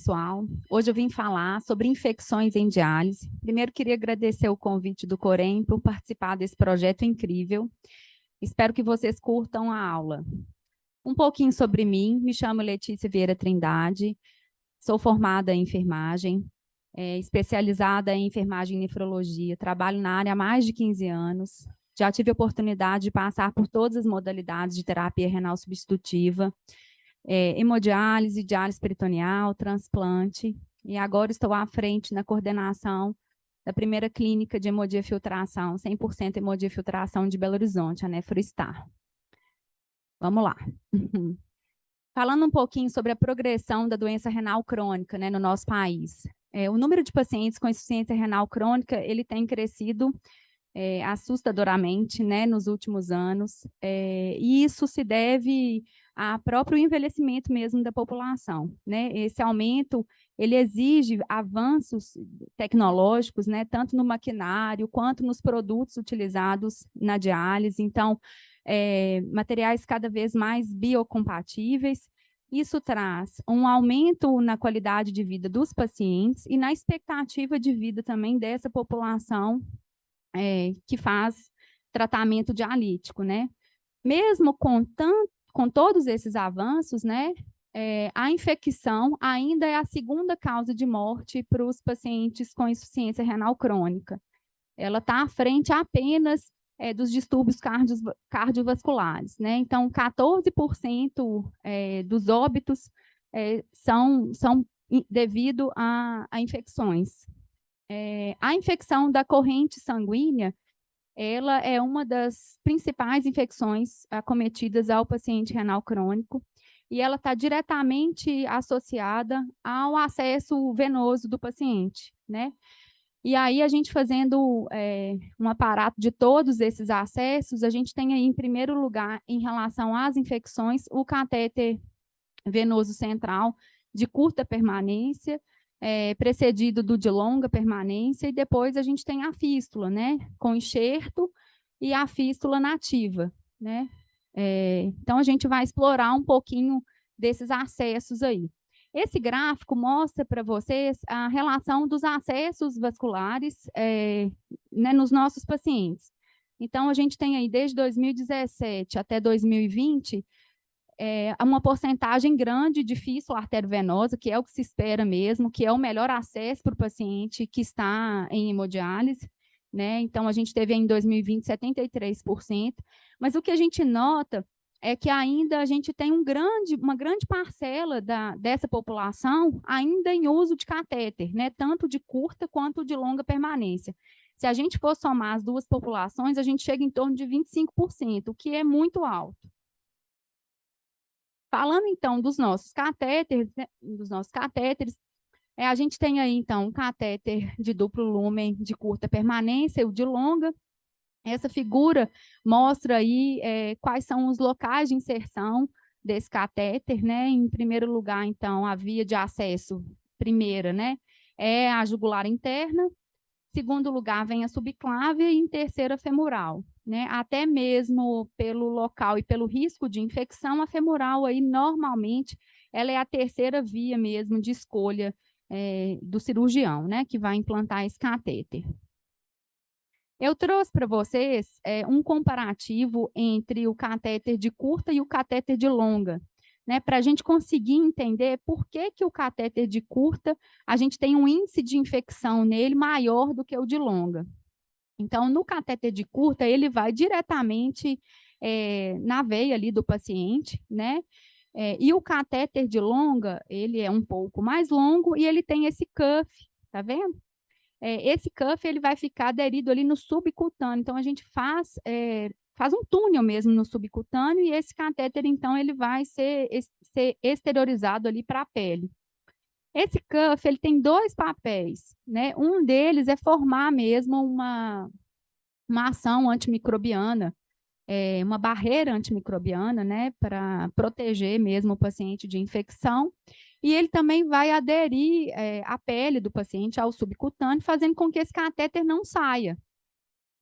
pessoal. Hoje eu vim falar sobre infecções em diálise. Primeiro, queria agradecer o convite do Corém por participar desse projeto incrível. Espero que vocês curtam a aula. Um pouquinho sobre mim, me chamo Letícia Vieira Trindade, sou formada em enfermagem, especializada em enfermagem e nefrologia, trabalho na área há mais de 15 anos, já tive a oportunidade de passar por todas as modalidades de terapia renal substitutiva, hemodiálise, diálise peritoneal, transplante, e agora estou à frente na coordenação da primeira clínica de hemodiafiltração, 100% hemodiafiltração de Belo Horizonte, a Nefrostar. Vamos lá. Falando um pouquinho sobre a progressão da doença renal crônica, no nosso país. O número de pacientes com insuficiência renal crônica, ele tem crescido assustadoramente, nos últimos anos, e isso se deve ao próprio envelhecimento mesmo da população, Esse aumento, ele exige avanços tecnológicos, tanto no maquinário quanto nos produtos utilizados na diálise, então, materiais cada vez mais biocompatíveis. Isso traz um aumento na qualidade de vida dos pacientes e na expectativa de vida também dessa população que faz tratamento dialítico, Mesmo com todos esses avanços, a infecção ainda é a segunda causa de morte para os pacientes com insuficiência renal crônica. Ela está à frente apenas dos distúrbios cardiovasculares, Então, 14% dos óbitos são devido a infecções. A infecção da corrente sanguínea, ela é uma das principais infecções acometidas ao paciente renal crônico e ela está diretamente associada ao acesso venoso do paciente, E aí, a gente fazendo um aparato de todos esses acessos, a gente tem aí, em primeiro lugar, em relação às infecções, o catéter venoso central de curta permanência, precedido do de longa permanência, e depois a gente tem a fístula, com enxerto e a fístula nativa, então, a gente vai explorar um pouquinho desses acessos aí. Esse gráfico mostra para vocês a relação dos acessos vasculares nos nossos pacientes. Então, a gente tem aí, desde 2017 até 2020, uma porcentagem grande de fístula arteriovenosa, que é o que se espera mesmo, que é o melhor acesso para o paciente que está em hemodiálise, Então, a gente teve em 2020 73%, mas o que a gente nota é que ainda a gente tem uma grande parcela dessa população ainda em uso de catéter, tanto de curta quanto de longa permanência. Se a gente for somar as duas populações, a gente chega em torno de 25%, o que é muito alto. Falando, então, dos nossos catéteres, a gente tem aí, então, um catéter de duplo lúmen de curta permanência e o de longa. Essa figura mostra aí quais são os locais de inserção desse catéter, Em primeiro lugar, então, a via de acesso, primeira, é a jugular interna. Segundo lugar, vem a subclávia e em terceira, a femoral, Até mesmo pelo local e pelo risco de infecção, a femoral aí, normalmente, ela é a terceira via mesmo de escolha do cirurgião, que vai implantar esse catéter. Eu trouxe para vocês um comparativo entre o catéter de curta e o catéter de longa, para a gente conseguir entender por que o catéter de curta, a gente tem um índice de infecção nele maior do que o de longa. Então, no catéter de curta, ele vai diretamente na veia ali do paciente, e o catéter de longa, ele é um pouco mais longo e ele tem esse cuff, tá vendo? Esse cuff ele vai ficar aderido ali no subcutâneo, então a gente faz um túnel mesmo no subcutâneo e esse catéter, então, ele vai ser exteriorizado ali para a pele. Esse cuff, ele tem dois papéis, Um deles é formar mesmo uma ação antimicrobiana, uma barreira antimicrobiana, para proteger mesmo o paciente de infecção. E ele também vai aderir à pele do paciente, ao subcutâneo, fazendo com que esse catéter não saia.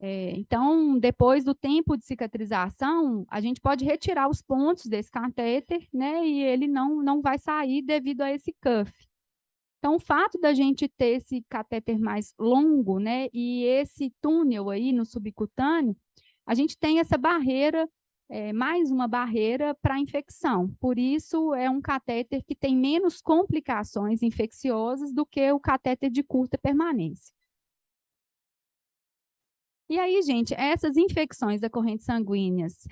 Então, depois do tempo de cicatrização, a gente pode retirar os pontos desse catéter, e ele não vai sair devido a esse cuff. Então, o fato da gente ter esse catéter mais longo, né, e esse túnel aí no subcutâneo, a gente tem essa barreira, mais uma barreira para a infecção. Por isso, é um catéter que tem menos complicações infecciosas do que o catéter de curta permanência. E aí, gente, essas infecções da corrente sanguíneas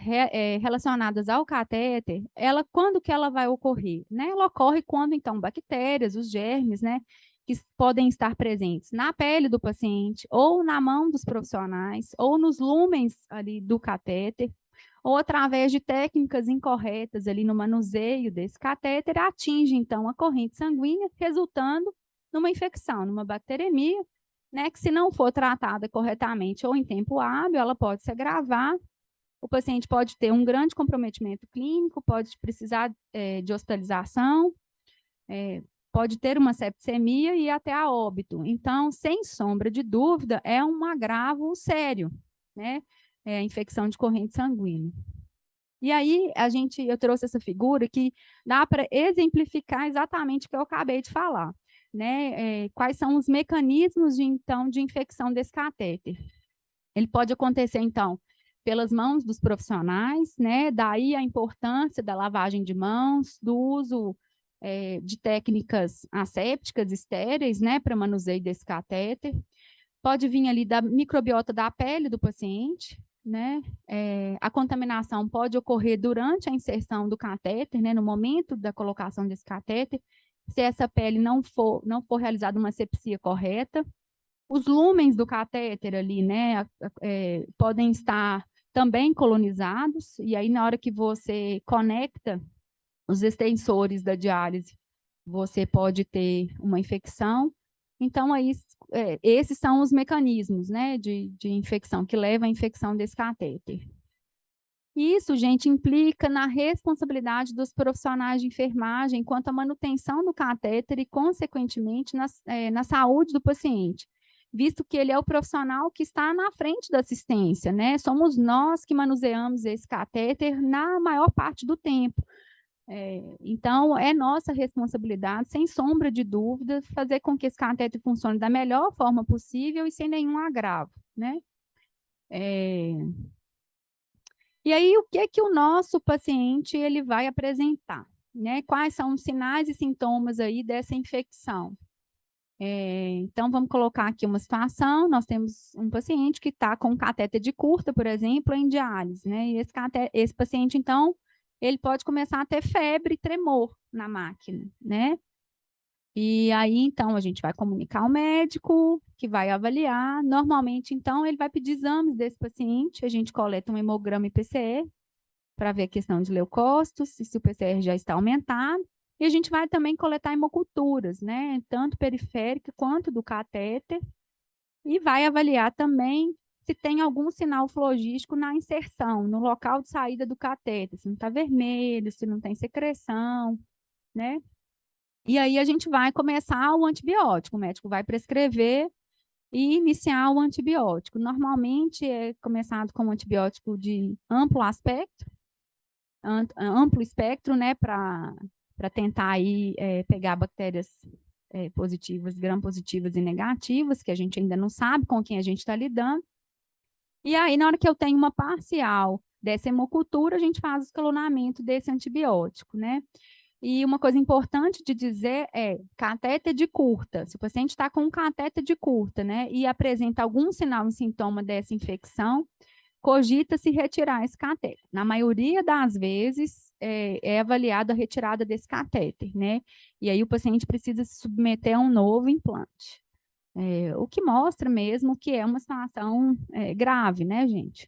relacionadas ao catéter, quando que ela vai ocorrer? Né? Ela ocorre quando, então, bactérias, os germes, né, que podem estar presentes na pele do paciente, ou na mão dos profissionais, ou nos lúmens ali do catéter, ou através de técnicas incorretas ali no manuseio desse catéter, atinge, então, a corrente sanguínea, resultando numa infecção, numa bacteremia, né, que se não for tratada corretamente ou em tempo hábil, ela pode se agravar, o paciente pode ter um grande comprometimento clínico, pode precisar de hospitalização, pode ter uma septicemia e até a óbito. Então, sem sombra de dúvida, é um agravo sério, né, a infecção de corrente sanguínea. E aí, eu trouxe essa figura que dá para exemplificar exatamente o que eu acabei de falar. Né, quais são os mecanismos de infecção desse catéter. Ele pode acontecer, então, pelas mãos dos profissionais, né, daí a importância da lavagem de mãos, do uso de técnicas assépticas estéreis, né, para manuseio desse catéter. Pode vir ali da microbiota da pele do paciente, né, a contaminação pode ocorrer durante a inserção do catéter, né, no momento da colocação desse catéter, se essa pele não for realizada uma asepsia correta. Os lúmens do catéter ali, né, podem estar também colonizados, e aí na hora que você conecta os extensores da diálise, você pode ter uma infecção. Então, aí, esses são os mecanismos, né, de infecção, que levam à infecção desse catéter. Isso, gente, implica na responsabilidade dos profissionais de enfermagem quanto à manutenção do catéter e, consequentemente, na saúde do paciente, visto que ele é o profissional que está na frente da assistência, né? Somos nós que manuseamos esse catéter na maior parte do tempo. Então, é nossa responsabilidade, sem sombra de dúvida, fazer com que esse catéter funcione da melhor forma possível e sem nenhum agravo, né? E aí, o que é que o nosso paciente ele vai apresentar? Né? Quais são os sinais e sintomas aí dessa infecção? Então, vamos colocar aqui uma situação, nós temos um paciente que está com um catéter de curta, por exemplo, em diálise, né? E esse paciente, então, ele pode começar a ter febre e tremor na máquina, né? E aí, então, a gente vai comunicar ao médico, que vai avaliar. Normalmente, então, ele vai pedir exames desse paciente, a gente coleta um hemograma e PCR, para ver a questão de leucócitos, se o PCR já está aumentado. E a gente vai também coletar hemoculturas, né? Tanto periférica quanto do catéter. E vai avaliar também se tem algum sinal flogístico na inserção, no local de saída do catéter, se não está vermelho, se não tem secreção, né? E aí a gente vai começar o antibiótico, o médico vai prescrever e iniciar o antibiótico. Normalmente é começado com um antibiótico de amplo espectro, né, para tentar aí pegar bactérias positivas, gram-positivas e negativas, que a gente ainda não sabe com quem a gente está lidando. E aí, na hora que eu tenho uma parcial dessa hemocultura, a gente faz o escalonamento desse antibiótico, né? E uma coisa importante de dizer é catéter de curta. Se o paciente está com um catéter de curta, né, e apresenta algum sinal e sintoma dessa infecção, cogita-se retirar esse catéter. Na maioria das vezes, é avaliada a retirada desse catéter, né? E aí o paciente precisa se submeter a um novo implante. O que mostra mesmo que é uma situação grave, né, gente?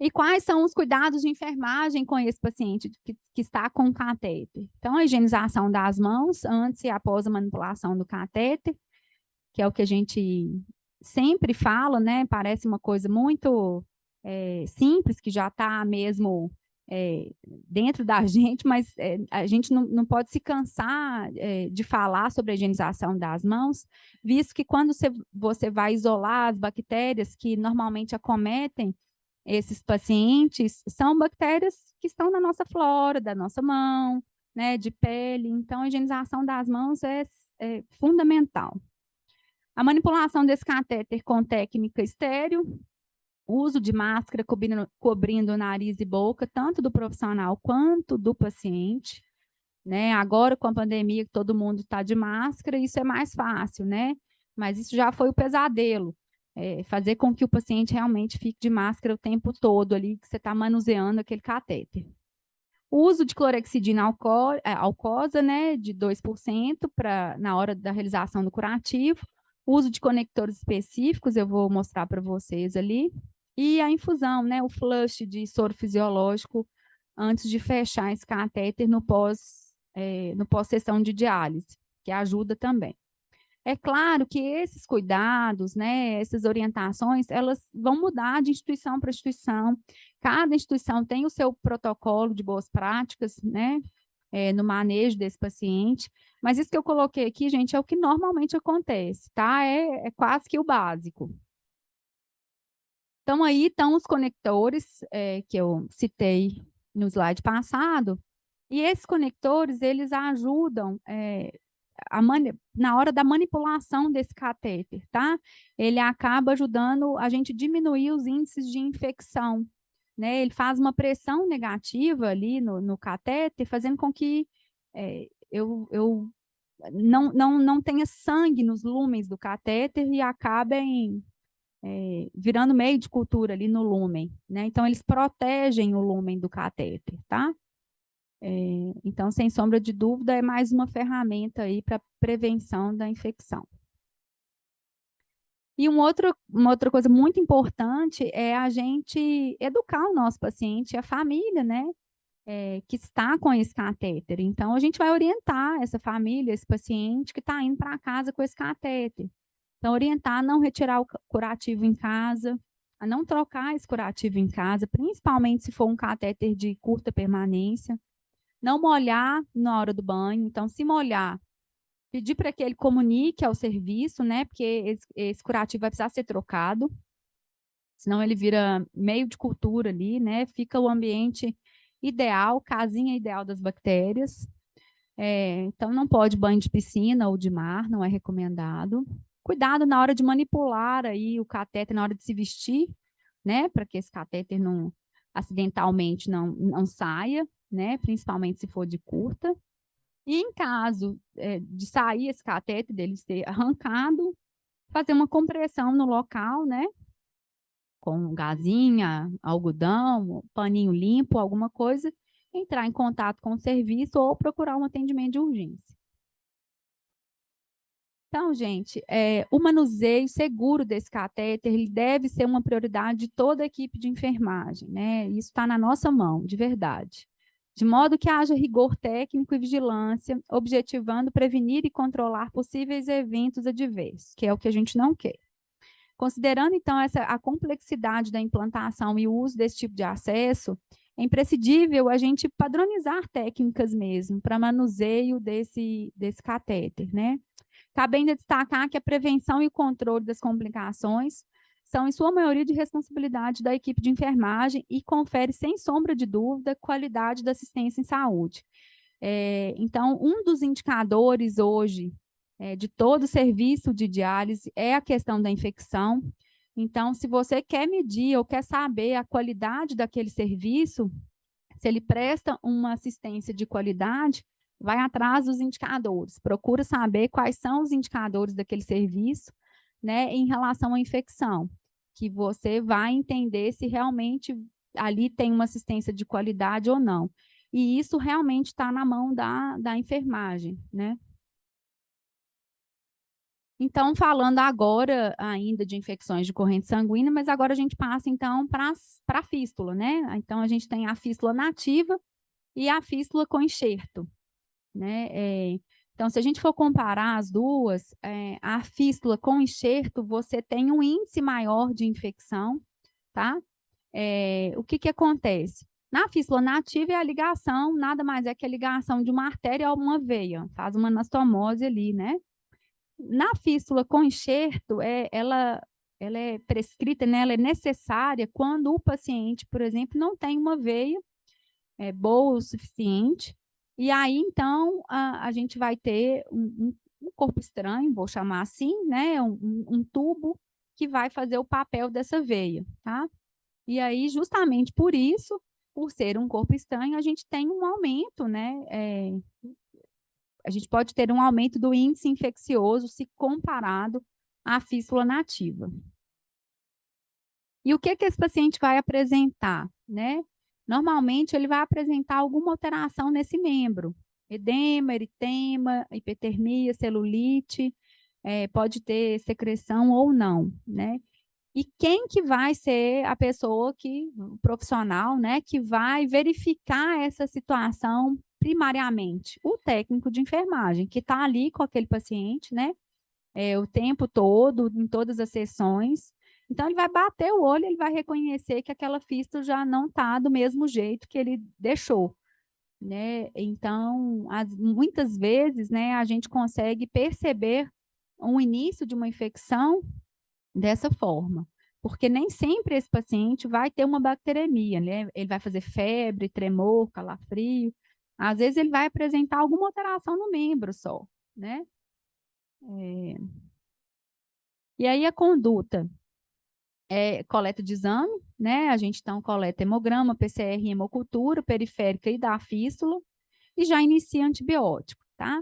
E quais são os cuidados de enfermagem com esse paciente que está com catéter? Então, a higienização das mãos antes e após a manipulação do catéter, que é o que a gente sempre fala, né? Parece uma coisa muito simples, que já está mesmo dentro da gente, mas a gente não pode se cansar de falar sobre a higienização das mãos, visto que quando você vai isolar as bactérias que normalmente acometem esses pacientes, são bactérias que estão na nossa flora, da nossa mão, né, de pele. Então, a higienização das mãos é fundamental. A manipulação desse catéter com técnica estéreo, uso de máscara cobrindo nariz e boca, tanto do profissional quanto do paciente, né? Agora, com a pandemia, que todo mundo está de máscara, isso é mais fácil, né? Mas isso já foi o pesadelo, fazer com que o paciente realmente fique de máscara o tempo todo ali, que você está manuseando aquele catéter. O uso de clorexidina alcosa, né, de 2% na hora da realização do curativo, uso de conectores específicos, eu vou mostrar para vocês ali, e a infusão, né, o flush de soro fisiológico antes de fechar esse catéter no pós-sessão de diálise, que ajuda também. É claro que esses cuidados, né, essas orientações, elas vão mudar de instituição para instituição. Cada instituição tem o seu protocolo de boas práticas, né, no manejo desse paciente. Mas isso que eu coloquei aqui, gente, é o que normalmente acontece, tá? É quase que o básico. Então, aí estão os conectores que eu citei no slide passado. E esses conectores, eles ajudam na hora da manipulação desse catéter, tá? Ele acaba ajudando a gente diminuir os índices de infecção, né? Ele faz uma pressão negativa ali no catéter, fazendo com que eu não tenha sangue nos lúmens do catéter e acabem virando meio de cultura ali no lúmen, né? Então, eles protegem o lúmen do catéter, tá? Então, sem sombra de dúvida, é mais uma ferramenta aí para prevenção da infecção. E uma outra coisa muito importante é a gente educar o nosso paciente, a família, né, que está com esse catéter. Então, a gente vai orientar essa família, esse paciente que está indo para casa com esse catéter. Então, orientar a não retirar o curativo em casa, a não trocar esse curativo em casa, principalmente se for um catéter de curta permanência. Não molhar na hora do banho. Então, se molhar, pedir para que ele comunique ao serviço, né? Porque esse curativo vai precisar ser trocado, senão ele vira meio de cultura ali, né? Fica o ambiente ideal, casinha ideal das bactérias. Então, não pode banho de piscina ou de mar, não é recomendado. Cuidado na hora de manipular aí o catéter, na hora de se vestir, né? Para que esse catéter não, acidentalmente não saia, né? Principalmente se for de curta. E em caso de sair esse catéter, dele ser arrancado, fazer uma compressão no local, né? Com gazinha, algodão, paninho limpo, alguma coisa, entrar em contato com o serviço ou procurar um atendimento de urgência. Então, gente, o manuseio seguro desse catéter ele deve ser uma prioridade de toda a equipe de enfermagem, né? Isso está na nossa mão, de verdade. De modo que haja rigor técnico e vigilância, objetivando prevenir e controlar possíveis eventos adversos, que é o que a gente não quer. Considerando, então, a complexidade da implantação e o uso desse tipo de acesso, é imprescindível a gente padronizar técnicas mesmo para manuseio desse catéter, né? Cabe ainda destacar que a prevenção e o controle das complicações são, em sua maioria, de responsabilidade da equipe de enfermagem e confere, sem sombra de dúvida, qualidade da assistência em saúde. Então, um dos indicadores hoje de todo o serviço de diálise é a questão da infecção. Então, se você quer medir ou quer saber a qualidade daquele serviço, se ele presta uma assistência de qualidade, vai atrás dos indicadores, procura saber quais são os indicadores daquele serviço, né, em relação à infecção, que você vai entender se realmente ali tem uma assistência de qualidade ou não. E isso realmente está na mão da enfermagem, né? Então, falando agora ainda de infecções de corrente sanguínea, mas agora a gente passa, então, para a fístula, né? Então, a gente tem a fístula nativa e a fístula com enxerto, né? Então, se a gente for comparar as duas, a fístula com enxerto, você tem um índice maior de infecção, tá? O que acontece? Na fístula nativa é a ligação, nada mais é que a ligação de uma artéria a uma veia, faz uma anastomose ali, né? Na fístula com enxerto, ela é prescrita, né? Ela é necessária quando o paciente, por exemplo, não tem uma veia boa o suficiente, E aí, então, a gente vai ter um corpo estranho, vou chamar assim, né? Um tubo que vai fazer o papel dessa veia, tá? E aí, justamente por isso, por ser um corpo estranho, a gente tem um aumento, né? A gente pode ter um aumento do índice infeccioso se comparado à fístula nativa. E o que esse paciente vai apresentar, né? Normalmente, ele vai apresentar alguma alteração nesse membro. Edema, eritema, hipertermia, celulite, pode ter secreção ou não, né? E quem que vai ser a pessoa o profissional, né, que vai verificar essa situação primariamente? O técnico de enfermagem, que está ali com aquele paciente, né, o tempo todo, em todas as sessões. Então, ele vai bater o olho, ele vai reconhecer que aquela fístula já não está do mesmo jeito que ele deixou, né? Então, muitas vezes, né, a gente consegue perceber um início de uma infecção dessa forma, porque nem sempre esse paciente vai ter uma bacteremia, né? Ele vai fazer febre, tremor, calafrio. Às vezes ele vai apresentar alguma alteração no membro só, né? E aí a conduta é coleta de exame, né? A gente então coleta hemograma, PCR, hemocultura periférica e da fístula e já inicia antibiótico, tá?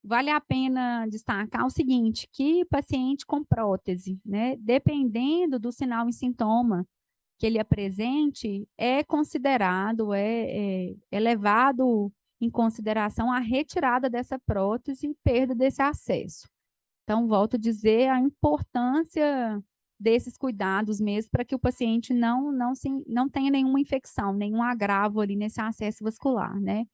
Vale a pena destacar o seguinte, que paciente com prótese, né, dependendo do sinal e sintoma que ele apresente, é considerado, é levado em consideração a retirada dessa prótese e perda desse acesso. Então, volto a dizer a importância desses cuidados mesmo para que o paciente não tenha nenhuma infecção, nenhum agravo ali nesse acesso vascular, né?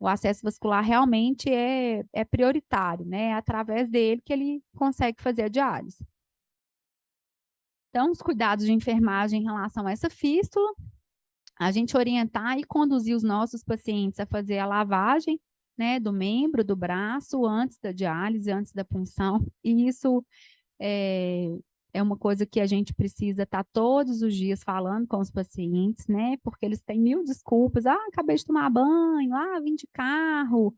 O acesso vascular realmente é prioritário, né? É através dele que ele consegue fazer a diálise. Então, os cuidados de enfermagem em relação a essa fístula, a gente orientar e conduzir os nossos pacientes a fazer a lavagem, né, do membro, do braço, antes da diálise, antes da punção, e isso é, é uma coisa que a gente precisa estar todos os dias falando com os pacientes, né? Porque eles têm mil desculpas. Ah, acabei de tomar banho, vim de carro,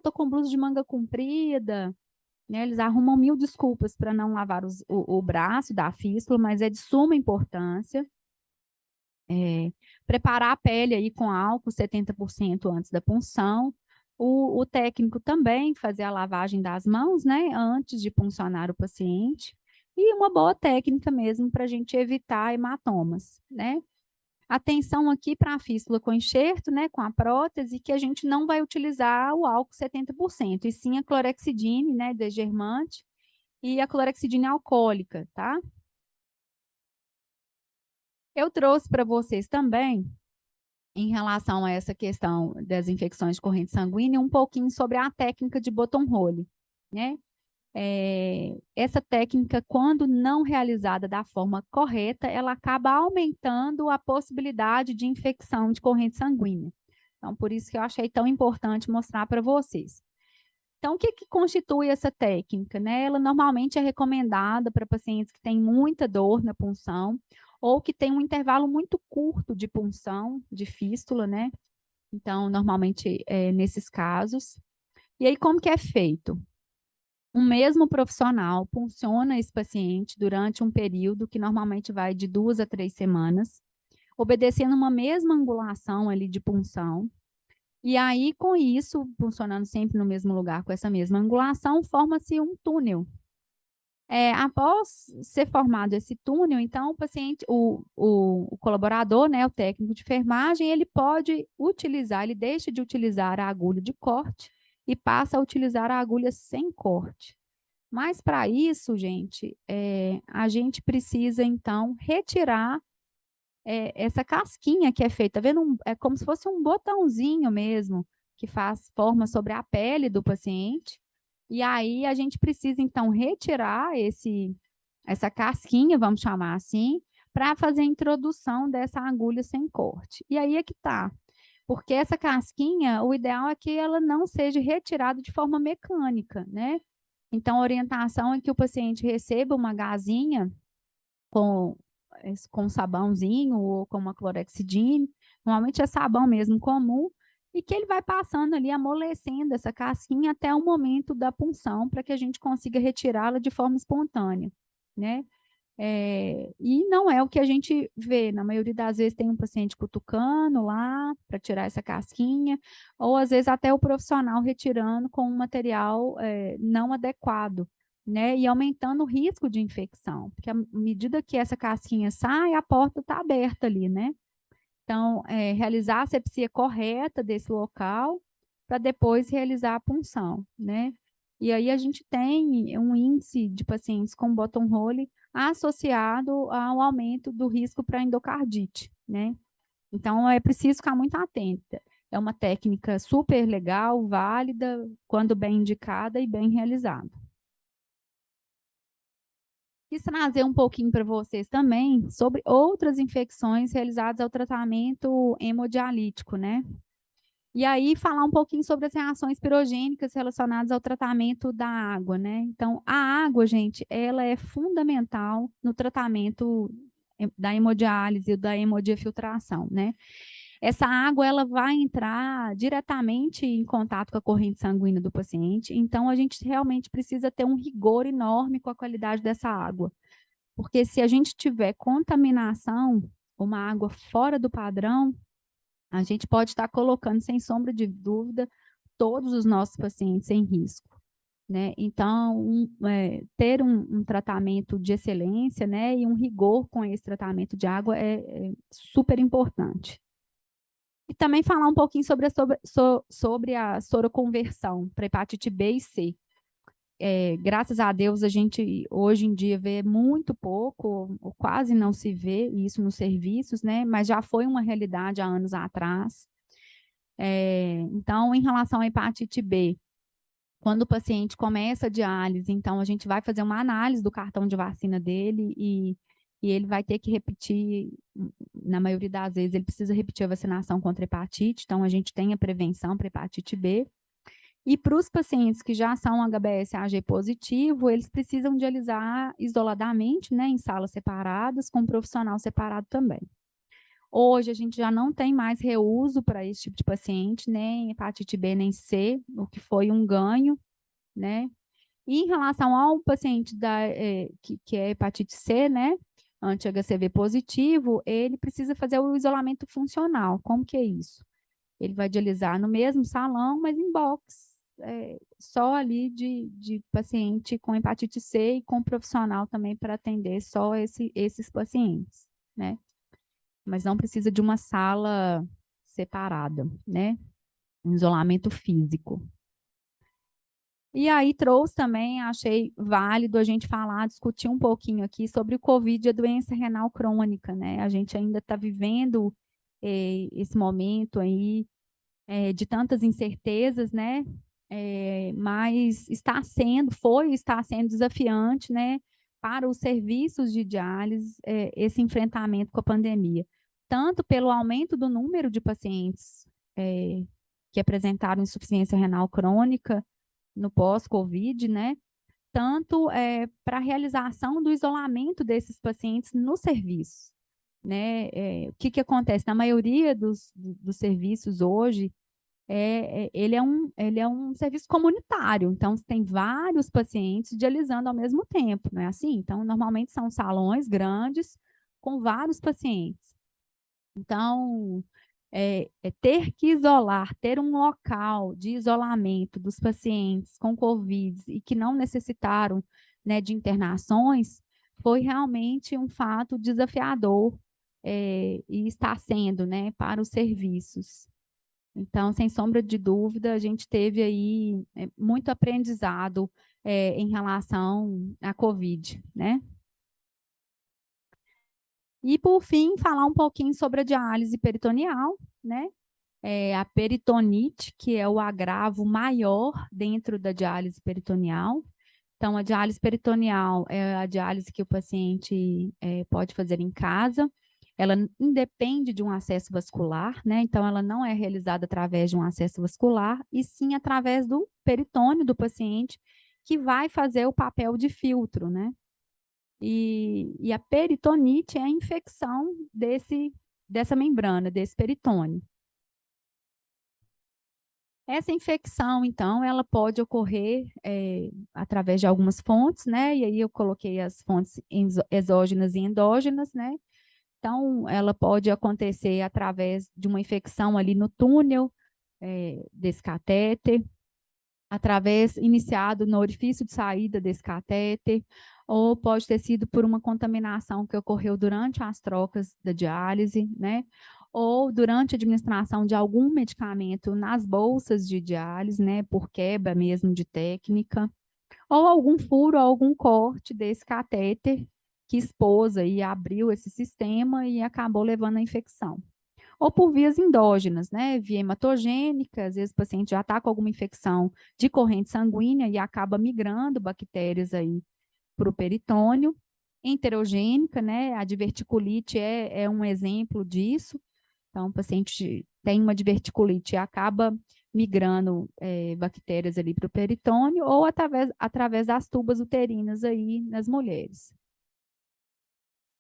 tô com blusa de manga comprida, né? Eles arrumam mil desculpas para não lavar o braço da fístula, mas é de suma importância. Preparar a pele aí com álcool 70% antes da punção. O técnico também fazer a lavagem das mãos, né, antes de puncionar o paciente. E uma boa técnica mesmo para a gente evitar hematomas, né? Atenção aqui para a fístula com enxerto, né, com a prótese, que a gente não vai utilizar o álcool 70%, e sim a clorexidine, né, desgermante, e a clorexidine alcoólica, tá? Eu trouxe para vocês também, em relação a essa questão das infecções de corrente sanguínea, um pouquinho sobre a técnica de buttonhole, né? Essa técnica, quando não realizada da forma correta, ela acaba aumentando a possibilidade de infecção de corrente sanguínea. Então, por isso que eu achei tão importante mostrar para vocês. Então, o que constitui essa técnica, né? Ela normalmente é recomendada para pacientes que têm muita dor na punção ou que têm um intervalo muito curto de punção, de fístula, né? Então, normalmente nesses casos. E aí, como que é feito? O mesmo profissional punciona esse paciente durante um período que normalmente vai de 2 a 3 semanas, obedecendo uma mesma angulação ali de punção. E aí, com isso, funcionando sempre no mesmo lugar, com essa mesma angulação, forma-se um túnel. Após ser formado esse túnel, então, o paciente, o colaborador, né, o técnico de enfermagem, ele pode utilizar, ele deixa de utilizar a agulha de corte e passa a utilizar a agulha sem corte. Mas, para isso, gente, a gente precisa, então, retirar essa casquinha que é feita, tá vendo? É como se fosse um botãozinho mesmo, que forma sobre a pele do paciente. E aí a gente precisa, então, retirar essa casquinha, vamos chamar assim, para fazer a introdução dessa agulha sem corte. E aí é que tá. Porque essa casquinha, o ideal é que ela não seja retirada de forma mecânica, né? Então, a orientação é que o paciente receba uma gazinha com sabãozinho ou com uma clorexidine, normalmente é sabão mesmo comum, e que ele vai passando ali, amolecendo essa casquinha até o momento da punção, para que a gente consiga retirá-la de forma espontânea, né? E não é o que a gente vê, na maioria das vezes tem um paciente cutucando lá para tirar essa casquinha, ou às vezes até o profissional retirando com um material não adequado, né? E aumentando o risco de infecção, porque à medida que essa casquinha sai, a porta está aberta ali, né? Então, realizar a asepsia correta desse local para depois realizar a punção, né? E aí a gente tem um índice de pacientes com bottom hole associado ao aumento do risco para endocardite, né? Então, é preciso ficar muito atenta. É uma técnica super legal, válida, quando bem indicada e bem realizada. Quis trazer um pouquinho para vocês também sobre outras infecções realizadas ao tratamento hemodialítico, né? E aí falar um pouquinho sobre as reações pirogênicas relacionadas ao tratamento da água, né? Então, a água, gente, ela é fundamental no tratamento da hemodiálise e da hemodiafiltração, né? Essa água, ela vai entrar diretamente em contato com a corrente sanguínea do paciente, então a gente realmente precisa ter um rigor enorme com a qualidade dessa água, porque se a gente tiver contaminação, uma água fora do padrão, a gente pode estar colocando, sem sombra de dúvida, todos os nossos pacientes em risco, né? Então, ter um tratamento de excelência, né, e um rigor com esse tratamento de água é super importante. E também falar um pouquinho sobre a soroconversão para hepatite B e C. Graças a Deus, a gente hoje em dia vê muito pouco, ou quase não se vê isso nos serviços, né? Mas já foi uma realidade há anos atrás. Então, em relação à hepatite B, quando o paciente começa a diálise, então a gente vai fazer uma análise do cartão de vacina dele e ele vai ter que repetir, na maioria das vezes, ele precisa repetir a vacinação contra hepatite, então a gente tem a prevenção para hepatite B. E para os pacientes que já são HBsAg positivo, eles precisam dialisar isoladamente, né, em salas separadas, com um profissional separado também. Hoje a gente já não tem mais reuso para esse tipo de paciente, nem hepatite B nem C, o que foi um ganho, né? E em relação ao paciente que é hepatite C, né, anti-HCV positivo, ele precisa fazer o isolamento funcional. Como que é isso? Ele vai dialisar no mesmo salão, mas em box, só ali de paciente com hepatite C e com profissional também para atender só esses pacientes, né? Mas não precisa de uma sala separada, né? Um isolamento físico. E aí trouxe também, achei válido a gente falar, discutir um pouquinho aqui sobre o COVID e a doença renal crônica, né? A gente ainda está vivendo esse momento aí de tantas incertezas, né? Mas está sendo desafiante, né? Para os serviços de diálise, esse enfrentamento com a pandemia. Tanto pelo aumento do número de pacientes que apresentaram insuficiência renal crônica no pós-Covid, né? Tanto para a realização do isolamento desses pacientes no serviço, né? O que acontece? Na maioria dos serviços hoje, ele é um serviço comunitário, então tem vários pacientes dialisando ao mesmo tempo, não é assim? Então, normalmente são salões grandes com vários pacientes. Então, ter que isolar, ter um local de isolamento dos pacientes com Covid e que não necessitaram, né, de internações, foi realmente um fato desafiador, e está sendo, né, para os serviços. Então, sem sombra de dúvida, a gente teve aí muito aprendizado em relação à Covid, né? E, por fim, falar um pouquinho sobre a diálise peritoneal, né? A peritonite, que é o agravo maior dentro da diálise peritoneal. Então, a diálise peritoneal é a diálise que o paciente pode fazer em casa. Ela independe de um acesso vascular, né? Então, ela não é realizada através de um acesso vascular, e sim através do peritônio do paciente, que vai fazer o papel de filtro, né? E a peritonite é a infecção dessa membrana, desse peritônio. Essa infecção, então, ela pode ocorrer através de algumas fontes, né? E aí eu coloquei as fontes exógenas e endógenas, né? Então, ela pode acontecer através de uma infecção ali no túnel desse catéter, iniciado no orifício de saída desse catéter, ou pode ter sido por uma contaminação que ocorreu durante as trocas da diálise, né? Ou durante a administração de algum medicamento nas bolsas de diálise, né? Por quebra mesmo de técnica, ou algum furo, algum corte desse catéter que expôs e abriu esse sistema e acabou levando à infecção. Ou por vias endógenas, né? Via hematogênica, às vezes o paciente já está com alguma infecção de corrente sanguínea e acaba migrando bactérias aí para o peritônio. Enterogênica, né? A diverticulite é um exemplo disso. Então, o paciente tem uma diverticulite e acaba migrando bactérias ali para o peritônio ou através das tubas uterinas aí nas mulheres.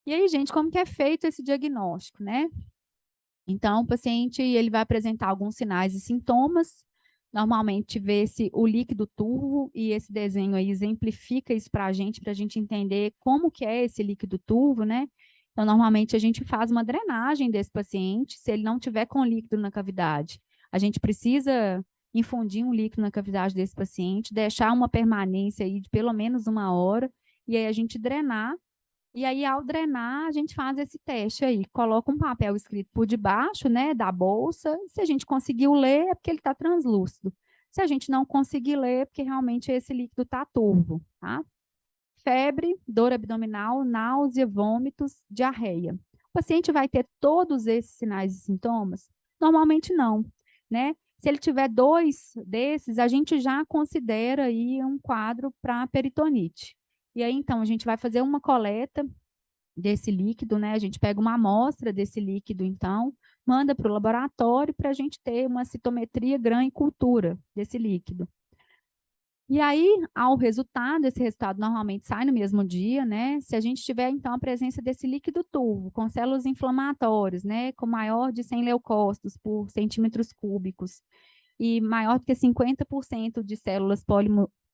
E aí, gente, como que é feito esse diagnóstico, né? Então, o paciente ele vai apresentar alguns sinais e sintomas. Normalmente, vê-se o líquido turvo, e esse desenho aí exemplifica isso para a gente entender como que é esse líquido turvo, né? Então, normalmente, a gente faz uma drenagem desse paciente, se ele não tiver com líquido na cavidade. A gente precisa infundir um líquido na cavidade desse paciente, deixar uma permanência aí de pelo menos 1 hora, e aí a gente drenar. E aí, ao drenar, a gente faz esse teste aí, coloca um papel escrito por debaixo, né, da bolsa. Se a gente conseguiu ler, é porque ele está translúcido. Se a gente não conseguir ler, é porque realmente esse líquido está turvo, tá? Febre, dor abdominal, náusea, vômitos, diarreia. O paciente vai ter todos esses sinais e sintomas? Normalmente não, né? Se ele tiver 2 desses, a gente já considera aí um quadro para peritonite. E aí, então, a gente vai fazer uma coleta desse líquido, né? A gente pega uma amostra desse líquido, então, manda para o laboratório para a gente ter uma citometria gram e cultura desse líquido. E aí, ao resultado, esse resultado normalmente sai no mesmo dia, né? Se a gente tiver, então, a presença desse líquido turvo, com células inflamatórias, né? Com maior de 100 leucócitos por centímetros cúbicos, e maior do que 50% de células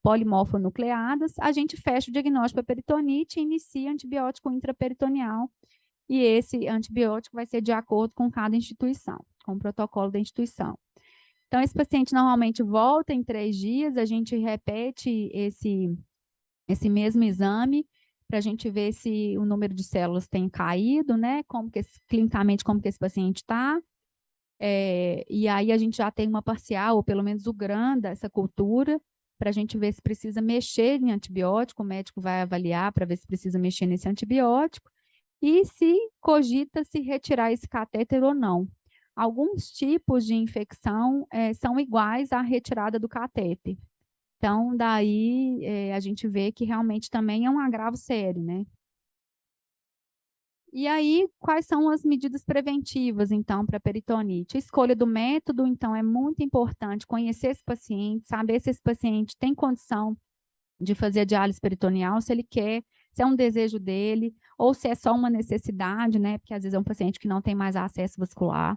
polimorfonucleadas, a gente fecha o diagnóstico para peritonite e inicia antibiótico intraperitoneal. E esse antibiótico vai ser de acordo com cada instituição, com o protocolo da instituição. Então, esse paciente normalmente volta em 3 dias, a gente repete esse mesmo exame para a gente ver se o número de células tem caído, né? Clinicamente, como que esse paciente está. E aí a gente já tem uma parcial, ou pelo menos o GRAM dessa cultura, para a gente ver se precisa mexer em antibiótico, o médico vai avaliar para ver se precisa mexer nesse antibiótico, e se cogita se retirar esse catéter ou não. Alguns tipos de infecção são iguais à retirada do catéter. Então, daí a gente vê que realmente também é um agravo sério, né? E aí, quais são as medidas preventivas, então, para peritonite? A escolha do método, então, é muito importante conhecer esse paciente, saber se esse paciente tem condição de fazer a diálise peritoneal, se ele quer, se é um desejo dele, ou se é só uma necessidade, né? Porque às vezes é um paciente que não tem mais acesso vascular.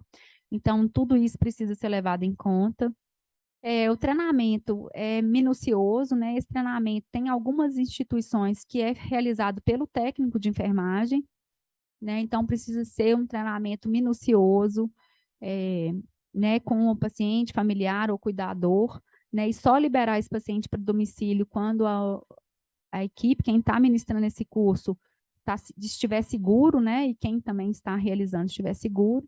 Então, tudo isso precisa ser levado em conta. O treinamento é minucioso, né? Esse treinamento tem algumas instituições que é realizado pelo técnico de enfermagem, né? Então, precisa ser um treinamento minucioso, né, com o paciente, familiar ou cuidador, né? E só liberar esse paciente para o domicílio quando a equipe, quem está ministrando esse curso, estiver seguro, né? E quem também está realizando estiver seguro.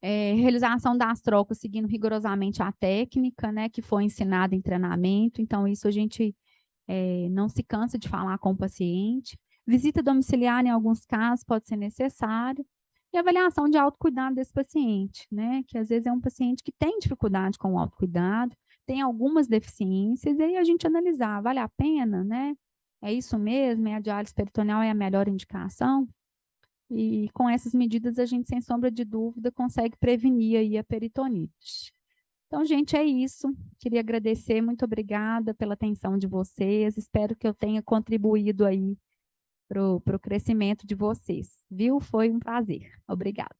Realização das trocas seguindo rigorosamente a técnica, né, que foi ensinada em treinamento. Então, isso a gente não se cansa de falar com o paciente. Visita domiciliar, em alguns casos, pode ser necessário. E avaliação de autocuidado desse paciente, né, que às vezes é um paciente que tem dificuldade com o autocuidado, tem algumas deficiências, e aí a gente analisar, vale a pena, né? É isso mesmo? A diálise peritoneal é a melhor indicação? E com essas medidas, a gente, sem sombra de dúvida, consegue prevenir aí a peritonite. Então, gente, é isso. Queria agradecer, muito obrigada pela atenção de vocês. Espero que eu tenha contribuído aí para o crescimento de vocês, viu? Foi um prazer. Obrigada.